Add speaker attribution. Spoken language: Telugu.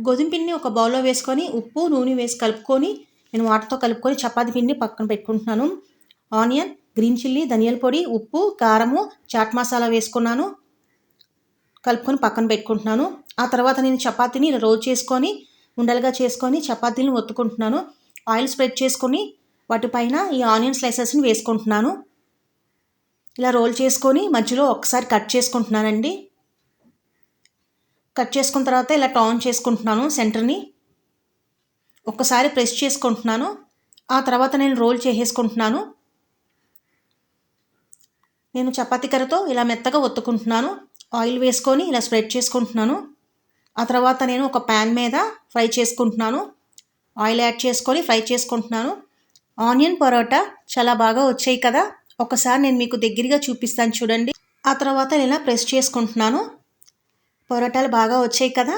Speaker 1: గోధుమ పిండిని ఒక బౌల్లో వేసుకొని ఉప్పు నూనె వేసి కలుపుకొని నేను వాటర్తో కలుపుకొని చపాతీ పిండిని పక్కన పెట్టుకుంటున్నాను. ఆనియన్, గ్రీన్ చిల్లీ, ధనియాల పొడి, ఉప్పు, కారము, చాట్ మసాలా వేసుకున్నాను. కలుపుకొని పక్కన పెట్టుకుంటున్నాను. ఆ తర్వాత నేను చపాతీని ఇలా రోల్ చేసుకొని ఉండలుగా చేసుకొని చపాతీలను ఒత్తుకుంటున్నాను. ఆయిల్ స్ప్రెడ్ చేసుకొని వాటిపైన ఈ ఆనియన్ స్లైసెస్ని వేసుకుంటున్నాను. ఇలా రోల్ చేసుకొని మధ్యలో ఒకసారి కట్ చేసుకుంటున్నానండి. కట్ చేసుకున్న తర్వాత ఇలా టర్న్ చేసుకుంటున్నాను. సెంటర్ని ఒక్కసారి ప్రెస్ చేసుకుంటున్నాను. ఆ తర్వాత నేను రోల్ చేసేసుకుంటున్నాను. నేను చపాతీ కర్రతో ఇలా మెత్తగా ఒత్తుకుంటున్నాను. ఆయిల్ వేసుకొని ఇలా స్ప్రెడ్ చేసుకుంటున్నాను. ఆ తర్వాత నేను ఒక ప్యాన్ మీద ఫ్రై చేసుకుంటున్నాను. ఆయిల్ యాడ్ చేసుకొని ఫ్రై చేసుకుంటున్నాను. ఆనియన్ పరోటా చాలా బాగా వచ్చాయి కదా, ఒకసారి నేను మీకు దగ్గరగా చూపిస్తాను చూడండి. ఆ తర్వాత ఇలా ప్రెస్ చేసుకుంటున్నాను. పరోటాలు బాగా వచ్చాయి కదా.